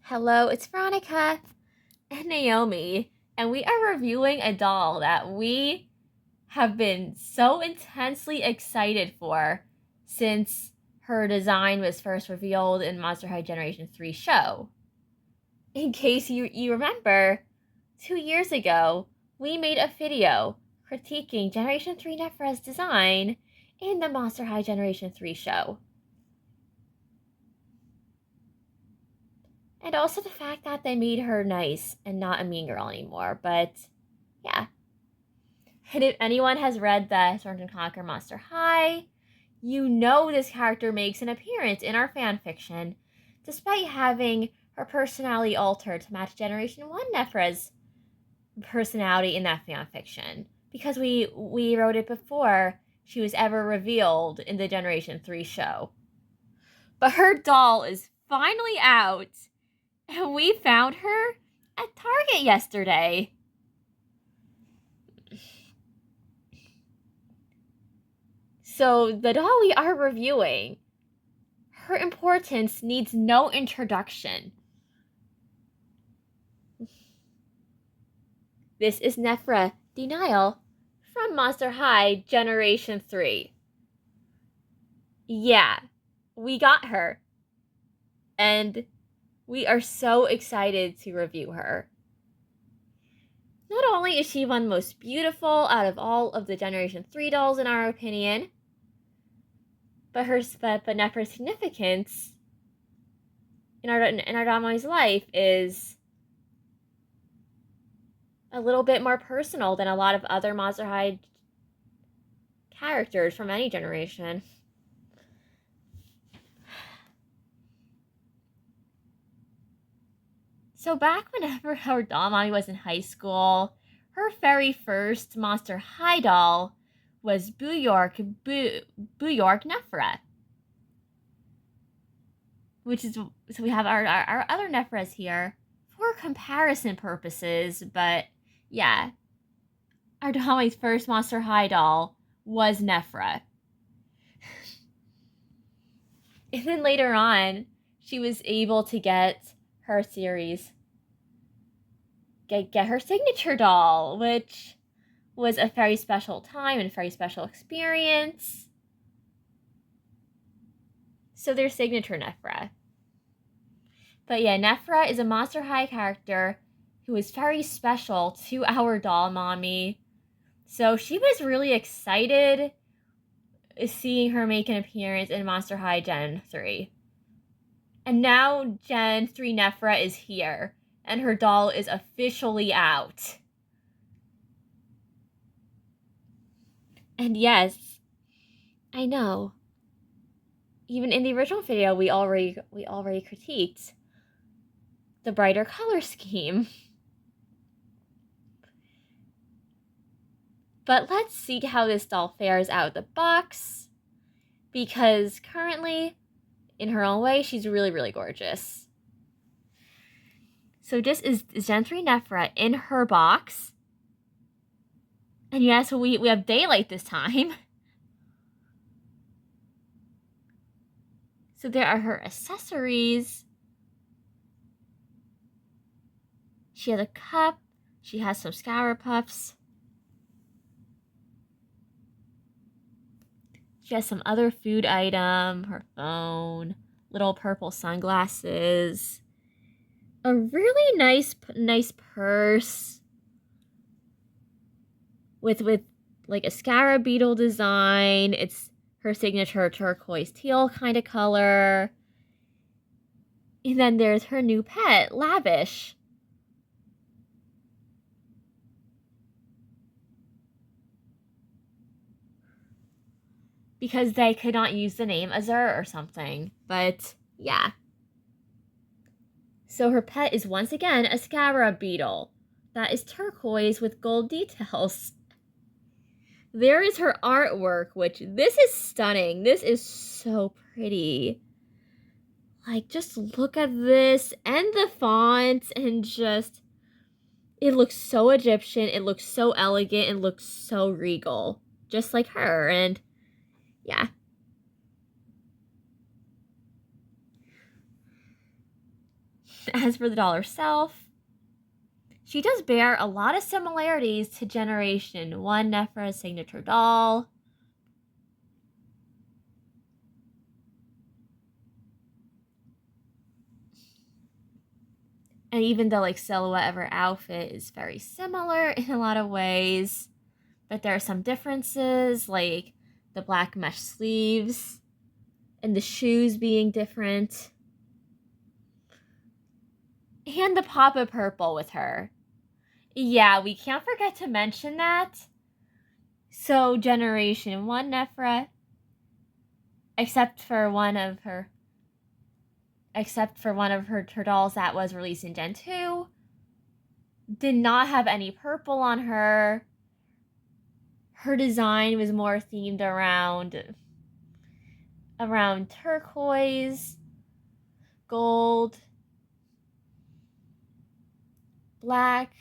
Hello, it's Veronica and Naomi, and we are reviewing a doll that we have been so intensely excited for since her design was first revealed in Monster High Generation 3 show. In case you remember, 2 years ago, we made a video critiquing Generation 3 Nefera's design in the Monster High Generation 3 show. And also the fact that they made her nice and not a mean girl anymore. But, yeah. And if anyone has read the Sword & Conquer Monster High, you know this character makes an appearance in our fanfiction, despite having her personality altered to match Generation 1 Nefera's personality in that fanfiction. Because we wrote it before she was ever revealed in the Generation 3 show. But her doll is finally out. And we found her at Target yesterday. So the doll we are reviewing, her importance needs no introduction. This is Nefera De Nile from Monster High Generation 3. Yeah, we got her. And we are so excited to review her. Not only is she one most beautiful out of all of the Generation 3 dolls in our opinion, but Nefera's significance in our Dama's life is a little bit more personal than a lot of other Monster High characters from any generation. So back whenever our doll mommy was in high school, her very first Monster High doll was Bujork Nefera. Which is, so we have our other Neferas here for comparison purposes, but yeah. Our doll mommy's first Monster High doll was Nefera. And then later on, she was able to get her series, get her signature doll, which was a very special time and a very special experience. So their signature Nefera. But yeah, Nefera is a Monster High character who is very special to our doll mommy. So she was really excited seeing her make an appearance in Monster High Gen 3. And now Gen 3 Nefera is here, and her doll is officially out. And yes, I know. Even in the original video, we already critiqued the brighter color scheme. But let's see how this doll fares out of the box, because currently, in her own way, she's really, really gorgeous. So this is Gen 3 Nefera in her box. And yes, we have daylight this time. So there are her accessories. She has a cup. She has some Scour Puffs. She has some other food item, her phone, little purple sunglasses, a really nice purse with like a scarab beetle design. It's her signature turquoise teal kind of color. And then there's her new pet, Lavish. Because they could not use the name Azur or something. But yeah. So her pet is once again a scarab beetle that is turquoise with gold details. There is her artwork, which this is stunning. This is so pretty. Like, just look at this and the fonts and just, it looks so Egyptian. It looks so elegant. It looks so regal, just like her. And yeah. As for the doll herself, she does bear a lot of similarities to Generation 1 Nefera's signature doll. And even the silhouette of her outfit is very similar in a lot of ways, but there are some differences, like the black mesh sleeves and the shoes being different. And the pop of purple with her. Yeah, we can't forget to mention that. So Generation 1 Nefera, except for one of her dolls that was released in Gen 2, did not have any purple on her. Her design was more themed around turquoise, gold, black,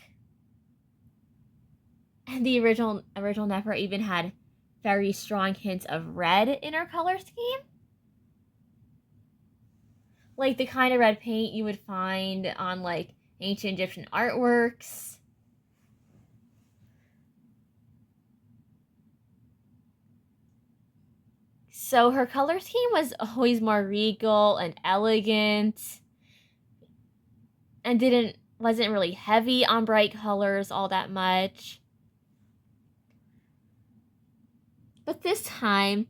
and the original Nefera even had very strong hints of red in her color scheme. Like the kind of red paint you would find on ancient Egyptian artworks. So her color scheme was always more regal and elegant, and wasn't really heavy on bright colors all that much. But this time,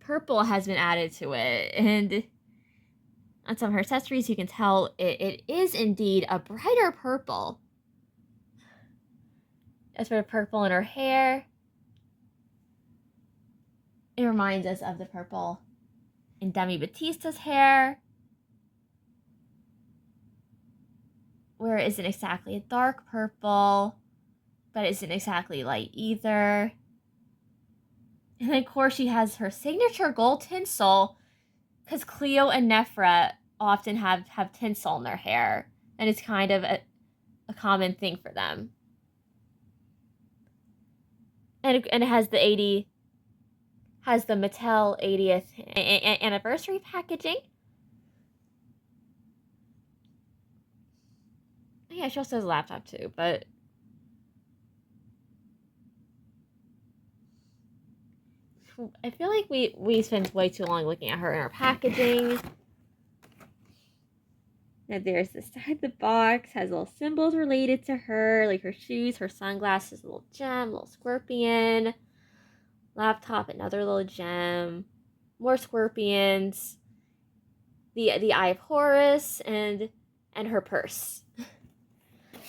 purple has been added to it, and on some of her accessories you can tell it is indeed a brighter purple. As for the purple in her hair, it reminds us of the purple in Demi Batista's hair, where it isn't exactly a dark purple, but it isn't exactly light either. And then, of course, she has her signature gold tinsel, because Cleo and Nefera often have tinsel in their hair, and it's kind of a common thing for them. And it has the Mattel 80th anniversary packaging. Yeah, she also has a laptop too, but I feel like we spent way too long looking at her in her packaging. Now there's this side of the box, has little symbols related to her, like her shoes, her sunglasses, a little gem, a little scorpion, laptop, another little gem, more scorpions, the Eye of Horus, and her purse.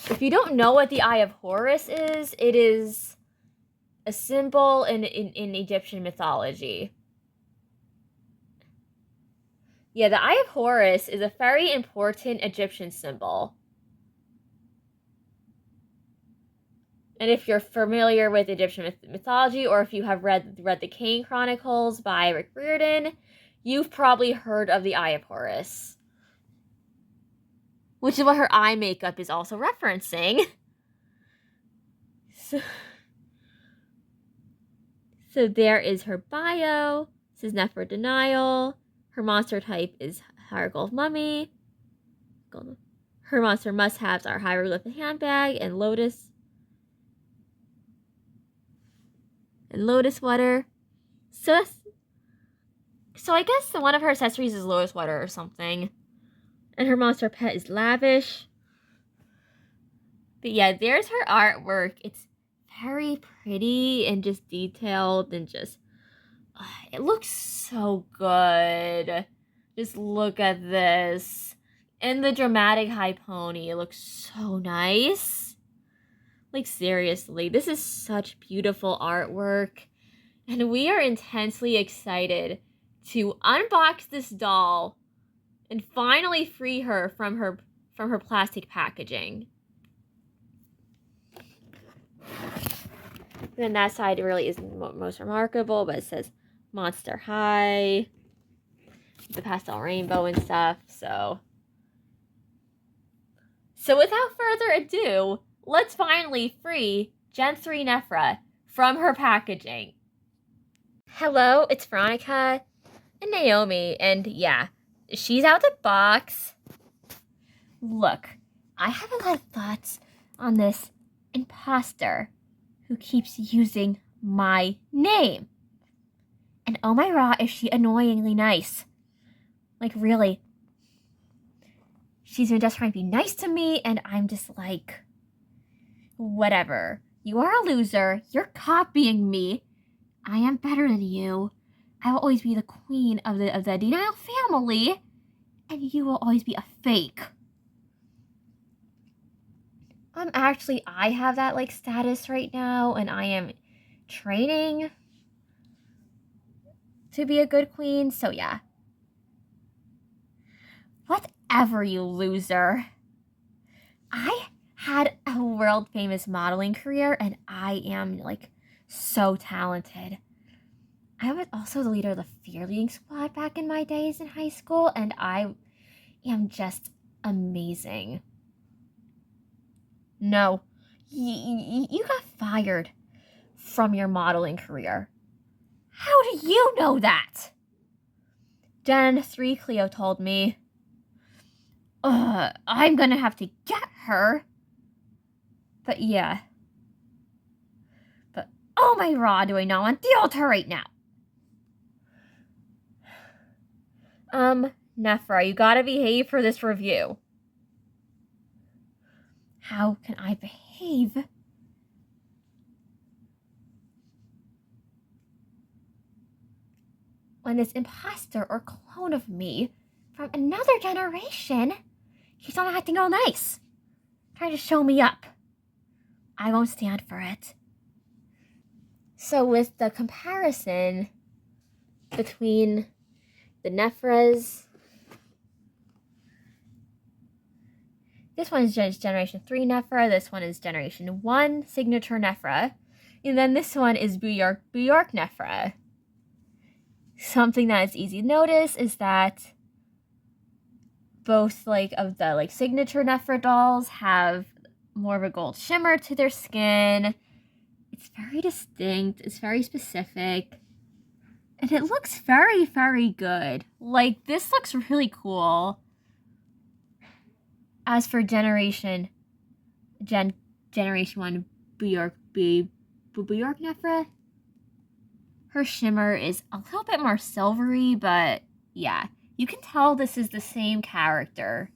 If you don't know what the Eye of Horus is, it is a symbol in Egyptian mythology. Yeah, the Eye of Horus is a very important Egyptian symbol. And if you're familiar with Egyptian mythology, or if you have read the Kane Chronicles by Rick Riordan, you've probably heard of the Eye of Horus, which is what her eye makeup is also referencing. So there is her bio. This is Nefera De Nile. Her monster type is hieroglyph mummy. Her monster must-haves are hieroglyphic handbag and lotus sweater. So I guess one of her accessories is lotus sweater or something. And her monster pet is lavish. But yeah, there's her artwork. It's very pretty and just detailed and just it looks so good. Just look at this. And the dramatic high pony, it looks so nice. Like, seriously, this is such beautiful artwork. And we are intensely excited to unbox this doll and finally free her from her plastic packaging. Then that side really isn't most remarkable, but it says Monster High, the pastel rainbow and stuff. So without further ado, let's finally free Gen 3 Nefera from her packaging. Hello, it's Veronica, and Naomi. And yeah, she's out the box. Look, I have a lot of thoughts on this imposter who keeps using my name. And oh my raw, is she annoyingly nice. Like, really. She's been just trying to be nice to me, and I'm just like, whatever. You are a loser. You're copying me. I am better than you. I will always be the queen of the De Nile family, and you will always be a fake. I have that, like, status right now, and I am training to be a good queen, so yeah. Whatever, you loser. I had a world-famous modeling career, and I am, like, so talented. I was also the leader of the cheerleading squad back in my days in high school, and I am just amazing. No, you got fired from your modeling career. How do you know that? Gen 3 Cleo told me. I'm gonna have to get her. But yeah. But oh my raw, do I not want to deal with her right now? Nefera, you gotta behave for this review. How can I behave? When this imposter or clone of me from another generation keeps on acting all nice, trying to show me up. I won't stand for it. So with the comparison between the Neferas, this one is Generation 3 Nefera, this one is Generation 1 Signature Nefera, and then this one is Bjork Nefera. Something that is easy to notice is that both of the signature Nefera dolls have more of a gold shimmer to their skin. It's very distinct, it's very specific, and it looks very, very good. Like, this looks really cool. As for Generation 1 Bjork Nefera, her shimmer is a little bit more silvery, but yeah, you can tell this is the same character.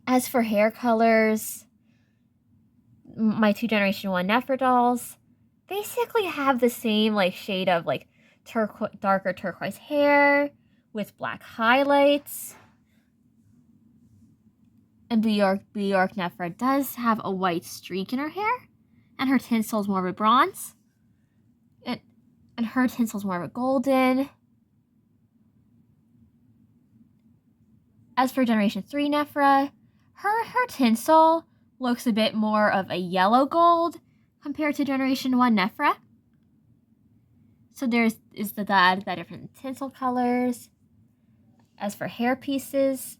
As for hair colors, my two Generation 1 Nefera dolls basically have the same shade of darker turquoise hair with black highlights. And Bjork Nefera does have a white streak in her hair, and her tinsel is more of a bronze, and her tinsel is more of a golden. As for Generation 3 Nefera, her tinsel looks a bit more of a yellow gold compared to Generation 1 Nefera. So there's that different tinsel colors. As for hair pieces,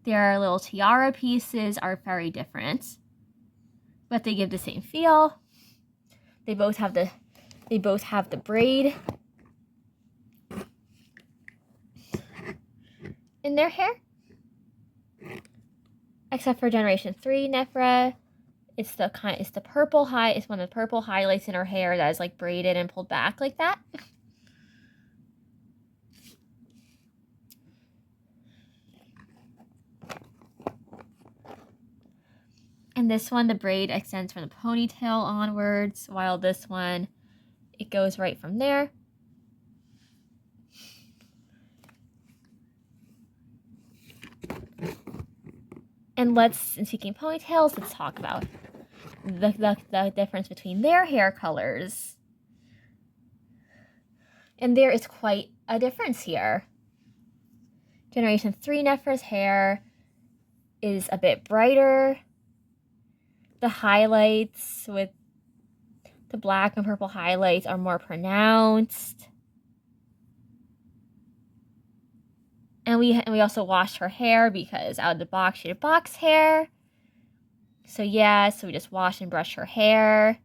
their little tiara pieces are very different, but they give the same feel. They both have the braid in their hair. Except for Generation 3 Nefera, it's the purple it's one of the purple highlights in her hair that is braided and pulled back like that. And this one, the braid extends from the ponytail onwards, while this one, it goes right from there. And speaking of ponytails, let's talk about the difference between their hair colors. And there is quite a difference here. Generation 3 Nefera's hair is a bit brighter. The highlights with the black and purple highlights are more pronounced. And we also washed her hair because out of the box she had box hair. So yeah, so we just wash and brush her hair.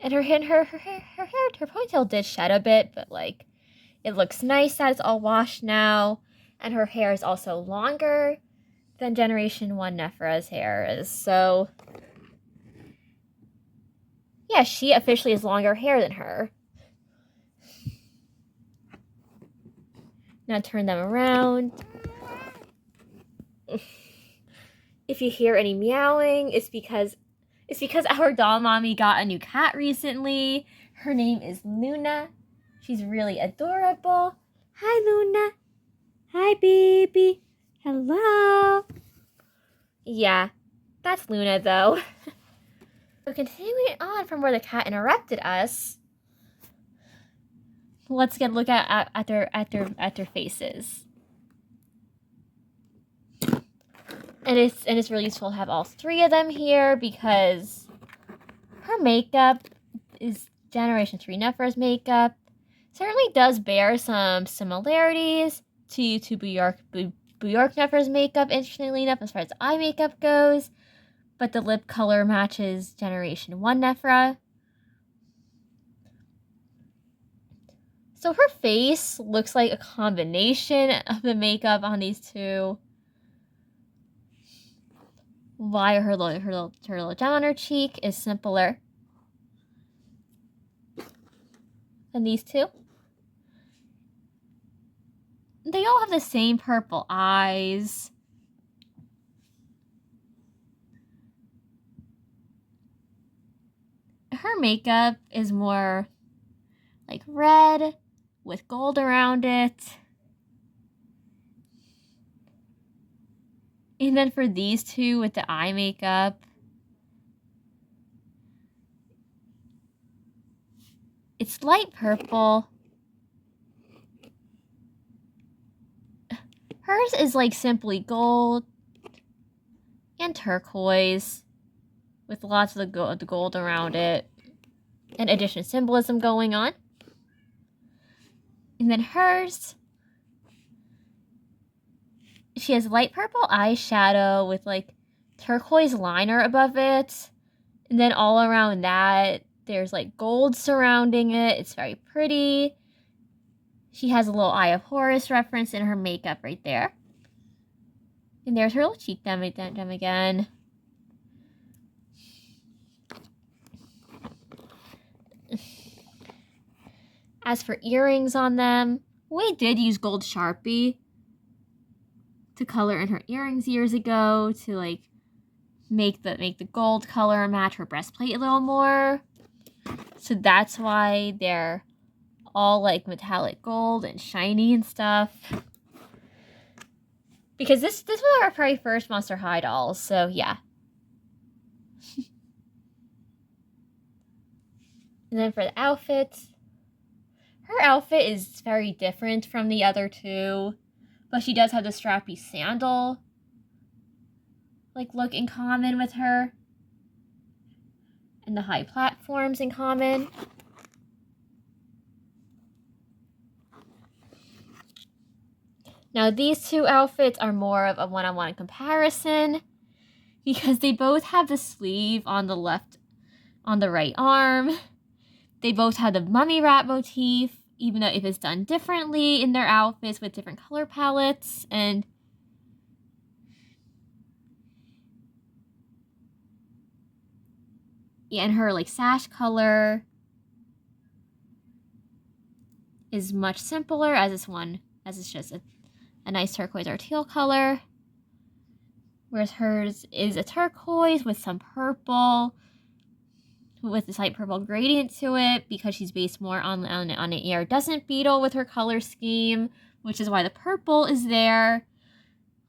And her ponytail did shed a bit, but like it looks nice that it's all washed now. And her hair is also longer than Generation 1 Nefera's hair is. So yeah, she officially has longer hair than her. Now turn them around. If you hear any meowing, it's because our doll mommy got a new cat recently. Her name is Luna. She's really adorable. Hi, Luna. Hi, baby. Hello. Yeah, that's Luna, though. So continuing on from where the cat interrupted us, let's get a look at their faces. And it's really useful to have all three of them here because her makeup is Generation 3 Nefera's makeup. Certainly does bear some similarities to Bjork Nefera's makeup, interestingly enough, as far as eye makeup goes. But the lip color matches Generation 1 Nefera. So her face looks like a combination of the makeup on these two. Why her little gem on her cheek is simpler than these two. They all have the same purple eyes. Her makeup is more like red with gold around it. And then for these two with the eye makeup, it's light purple. Hers is like simply gold and turquoise with lots of the gold around it and additional symbolism going on. And then hers, she has light purple eyeshadow with like turquoise liner above it. And then all around that, there's like gold surrounding it. It's very pretty. She has a little Eye of Horus reference in her makeup right there. And there's her little cheek gem again. As for earrings on them, we did use gold Sharpie to color in her earrings years ago to like make the gold color match her breastplate a little more. So that's why they're all like metallic gold and shiny and stuff. Because this was our very first Monster High dolls, so yeah. And then for the outfits, her outfit is very different from the other two, but she does have the strappy sandal like look in common with her, and the high platforms in common. Now these two outfits are more of a one-on-one comparison because they both have the sleeve on the right arm. They both have the mummy rat motif, even though if it's done differently in their outfits with different color palettes. And yeah, and her like sash color is much simpler as it's just a nice turquoise or teal color. Whereas hers is a turquoise with some purple, with this light purple gradient to it, because she's based more on an iridescent beetle with her color scheme, which is why the purple is there.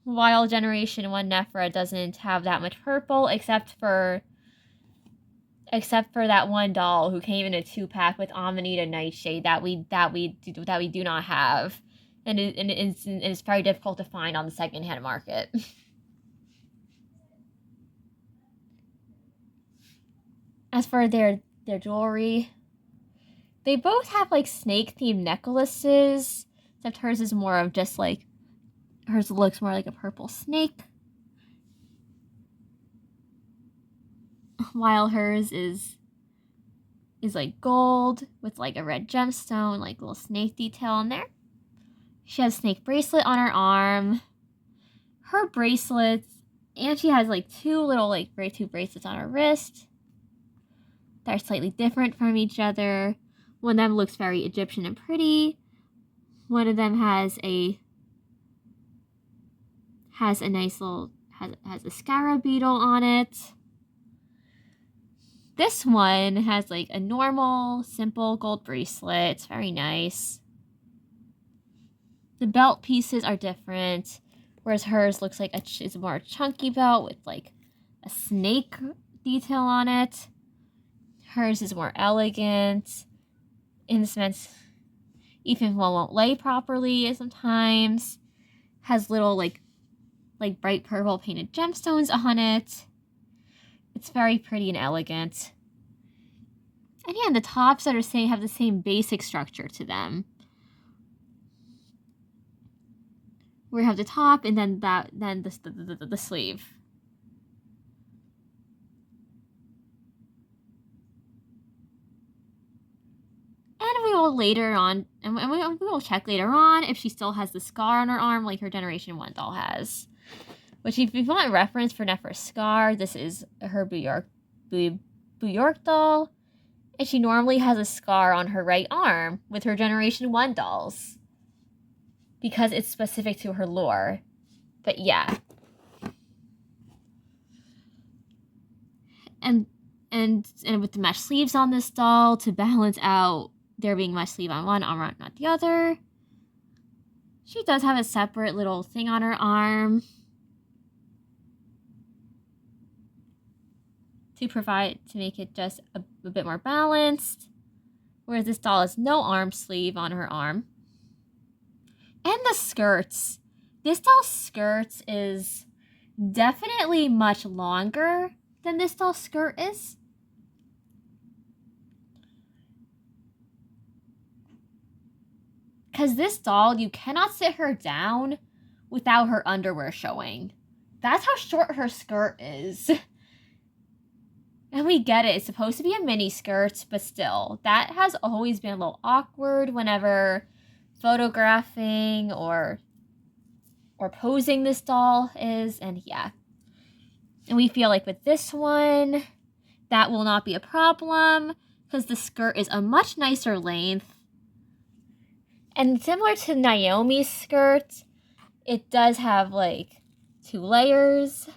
While Generation 1 Nefera doesn't have that much purple, except for that one doll who came in a 2-pack with Amanita Nightshade that we do not have, and it's very difficult to find on the secondhand market. As for their jewelry, they both have like snake-themed necklaces, except hers is more of just like, hers looks more like a purple snake, while hers is is like gold with like a red gemstone, like little snake detail on there. She has a snake bracelet on her arm. Her bracelets, and she has like two bracelets on her wrist. They're slightly different from each other. One of them looks very Egyptian and pretty. One of them has a nice little has a scarab beetle on it. This one has like a normal, simple gold bracelet. It's very nice. The belt pieces are different, whereas hers looks like it's a more chunky belt with like a snake detail on it. Hers is more elegant. In the sense, even one won't lay properly sometimes. Has little like bright purple painted gemstones on it. It's very pretty and elegant. And yeah, the tops that are saying have the same basic structure to them. We have the top and then the sleeve. And we will later on, and we will check later on if she still has the scar on her arm like her Generation 1 doll has. Which, if you want a reference for Nefera's scar, this is her Bujork doll. And she normally has a scar on her right arm with her Generation 1 dolls. Because it's specific to her lore. But yeah. And with the mesh sleeves on this doll to balance out there being mesh sleeve on one arm, not the other. She does have a separate little thing on her arm to make it just a bit more balanced. Whereas this doll has no arm sleeve on her arm. And the skirts. This doll's skirts is definitely much longer than this doll's skirt is. Because this doll, you cannot sit her down without her underwear showing. That's how short her skirt is. And we get it. It's supposed to be a mini skirt, but still, that has always been a little awkward whenever photographing or posing this doll is. And yeah. And we feel like with this one, that will not be a problem because the skirt is a much nicer length. And similar to Naomi's skirt, it does have like 2 layers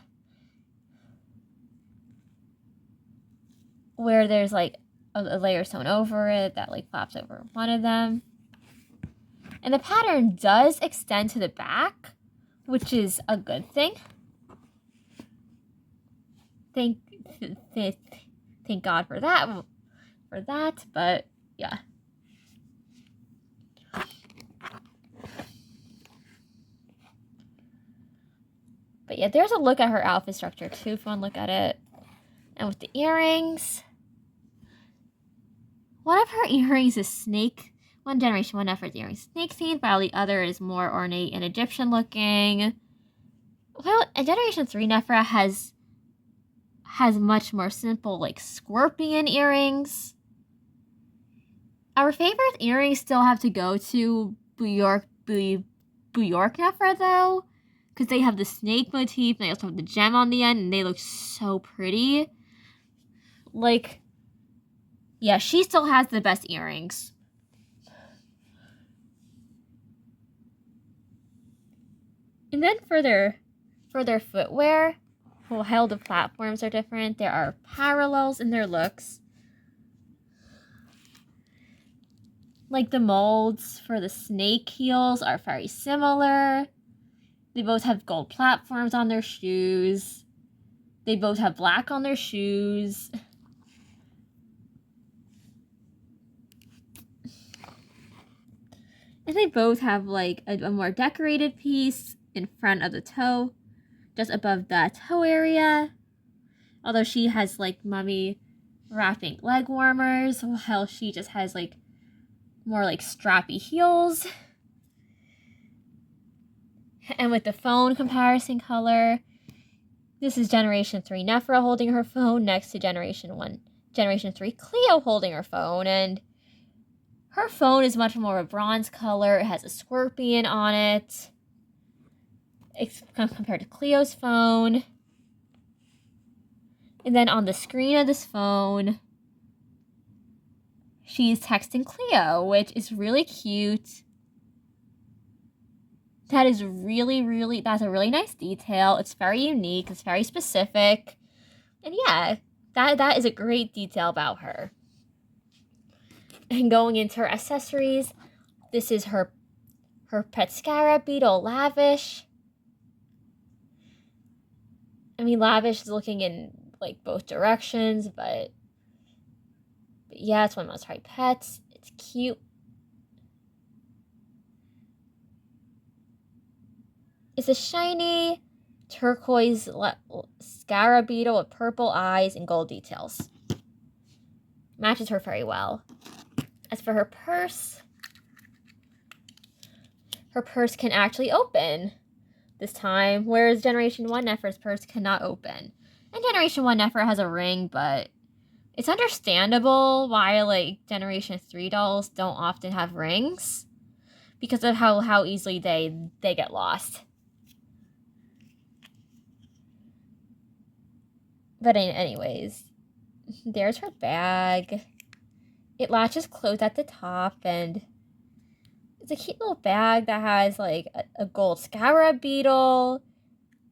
where there's like a layer sewn over it that like flaps over one of them. And the pattern does extend to the back, which is a good thing. Thank God for that. But yeah. But yeah, there's a look at her outfit structure too, if you want to look at it. And with the earrings, one of her earrings is snake. One Generation 1 Nefera's earrings snake themed, while the other is more ornate and Egyptian looking. Well, and Generation 3 Nefera has much more simple, like scorpion earrings. Our favorite earrings still have to go to Bujork Nefera though, because they have the snake motif and they also have the gem on the end, and they look so pretty. Like, yeah, she still has the best earrings. And then for their footwear, while the platforms are different, there are parallels in their looks. Like the molds for the snake heels are very similar. They both have gold platforms on their shoes. They both have black on their shoes. And they both have like a more decorated piece in front of the toe, just above the toe area. Although she has like mummy wrapping leg warmers, while she just has like more like strappy heels. And with the phone comparison color, this is Generation 3 Nefera holding her phone next to Generation 1 Generation 3 Cleo holding her phone, and her phone is much more of a bronze color. It has a scorpion on it. It's compared to Cleo's phone. And then on the screen of this phone, she's texting Cleo, which is really cute. That's a really nice detail. It's very unique. It's very specific. And yeah, that is a great detail about her. And going into her accessories, this is her pet scarab beetle, Lavish. I mean, Lavish is looking in like both directions, but yeah, it's one of my most pets. It's cute. It's a shiny turquoise scarab beetle with purple eyes and gold details. Matches her very well. As for her purse can actually open this time, whereas Generation 1 Nefera's purse cannot open. And Generation 1 Nefera has a ring, but it's understandable why like Generation 3 dolls don't often have rings, because of how easily they get lost. But anyways, there's her bag. It latches closed at the top, and it's a cute little bag that has like a gold scarab beetle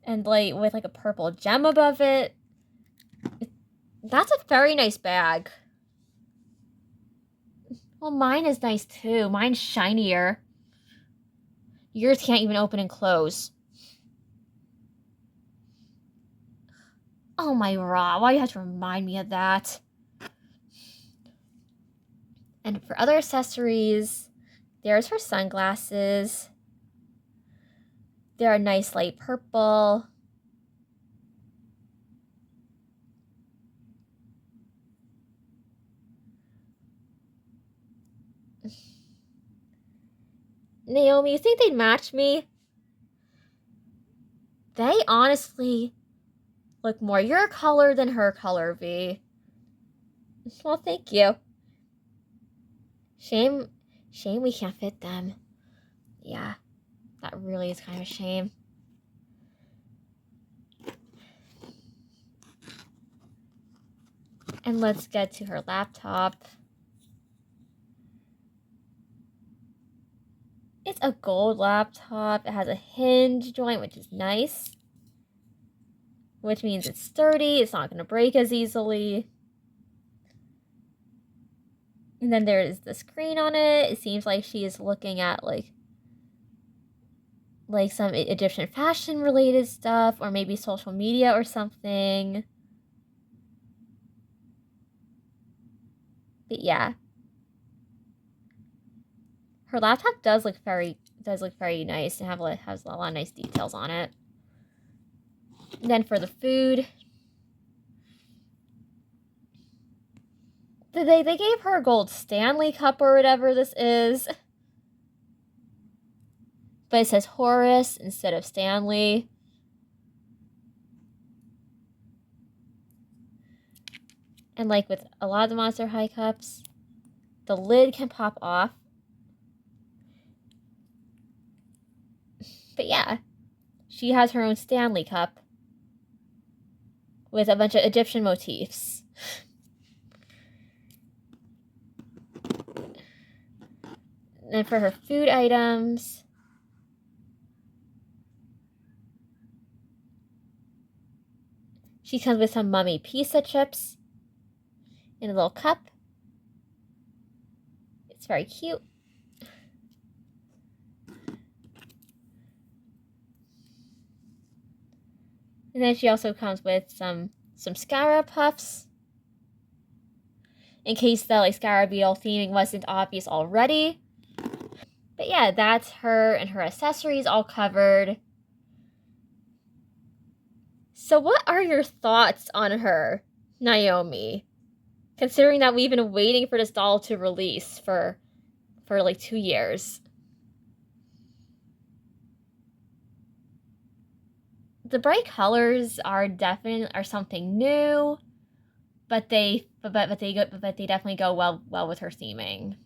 and like with like a purple gem above it. That's a very nice bag. Well, mine is nice too. Mine's shinier. Yours can't even open and close. Oh my raw, why do you have to remind me of that? And for other accessories, there's her sunglasses. They're a nice light purple. Naomi, you think they'd match me? They honestly look more your color than her color, V. Well, thank you. Shame we can't fit them. Yeah, that really is kind of a shame. And let's get to her laptop. It's a gold laptop. It has a hinge joint, which is nice. Which means it's sturdy. It's not going to break as easily. And then there is the screen on it. It seems like she is looking at like some Egyptian fashion related stuff, or maybe social media or something. But yeah, her laptop does look very nice and has a lot of nice details on it. And then for the food, they gave her a gold Stanley cup or whatever this is, but it says Horace instead of Stanley. And like with a lot of the Monster High cups, the lid can pop off. But yeah, she has her own Stanley cup with a bunch of Egyptian motifs. And for her food items, she comes with some mummy pizza chips in a little cup. It's very cute. And then she also comes with some scarab puffs, in case the like scarab beetle theming wasn't obvious already. But yeah, that's her and her accessories all covered. So what are your thoughts on her, Naomi? Considering that we've been waiting for this doll to release for like 2 years. The bright colors are something new, but they definitely go well with her theming.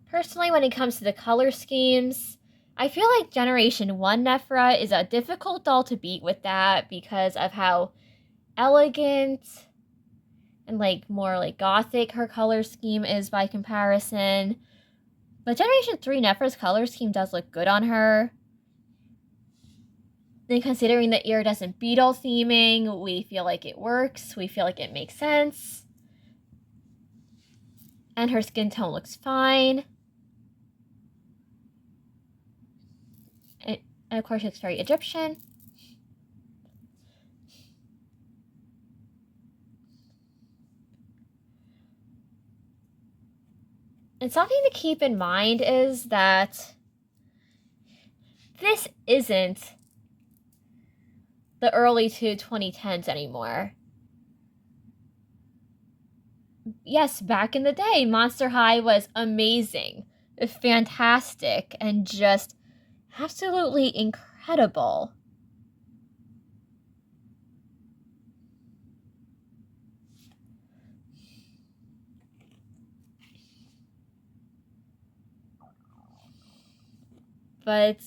Personally, when it comes to the color schemes, I feel like Generation 1 Nefera is a difficult doll to beat with that because of how elegant and like more like gothic her color scheme is by comparison. But Generation 3 Nefera's color scheme does look good on her. Then considering the iridescent beetle theming, we feel like it works. We feel like it makes sense. And her skin tone looks fine. And of course, it's very Egyptian. And something to keep in mind is that this isn't the early to 2010s anymore. Yes, back in the day, Monster High was amazing, fantastic, and just absolutely incredible. But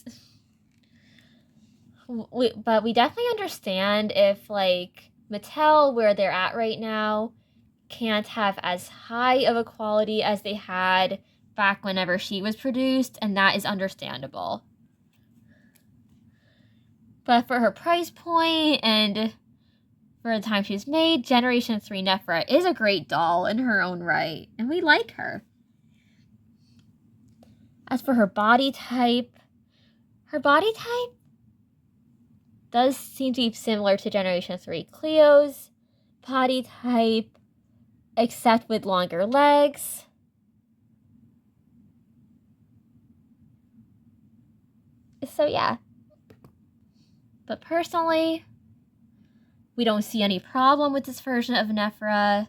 we definitely understand if like Mattel, where they're at right now, can't have as high of a quality as they had back whenever she was produced, and that is understandable. But for her price point and for the time she was made, Generation 3 Nefera is a great doll in her own right, and we like her. As for her body type does seem to be similar to Generation 3 Cleo's body type, except with longer legs. So yeah. But personally, we don't see any problem with this version of Nefera.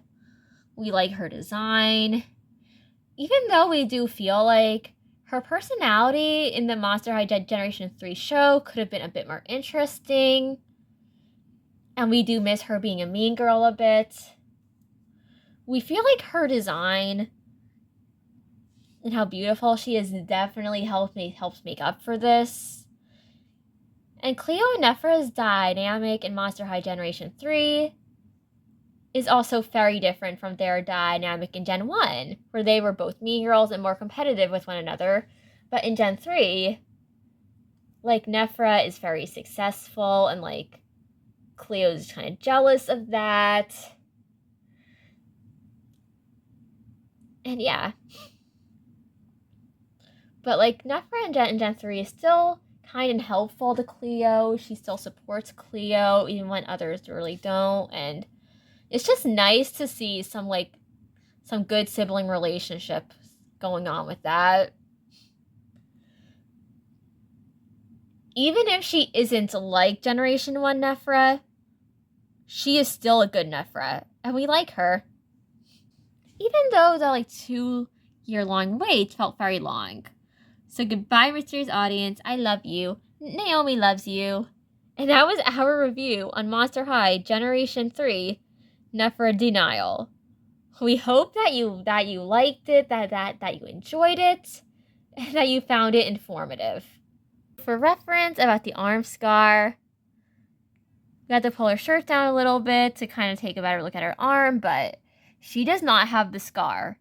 We like her design. Even though we do feel like her personality in the Monster High Generation 3 show could have been a bit more interesting. And we do miss her being a mean girl a bit. We feel like her design and how beautiful she is definitely helps make up for this. And Cleo and Nefera's dynamic in Monster High Generation 3 is also very different from their dynamic in Gen 1, where they were both mean girls and more competitive with one another. But in Gen 3, like, Nefera is very successful, and, like, Cleo's kind of jealous of that. And yeah. But, like, Nefera in Gen 3 is still kind and helpful to Cleo. She still supports Cleo, even when others really don't, and it's just nice to see some good sibling relationship going on with that. Even if she isn't like Generation 1 Nefera, she is still a good Nefera, and we like her. Even though the 2-year-long wait felt very long. So goodbye, mysterious audience. I love you. Naomi loves you. And that was our review on Monster High Generation 3 Nefera De Nile. We hope that you liked it, that you enjoyed it, and that you found it informative. For reference about the arm scar, we had to pull her shirt down a little bit to kind of take a better look at her arm, but she does not have the scar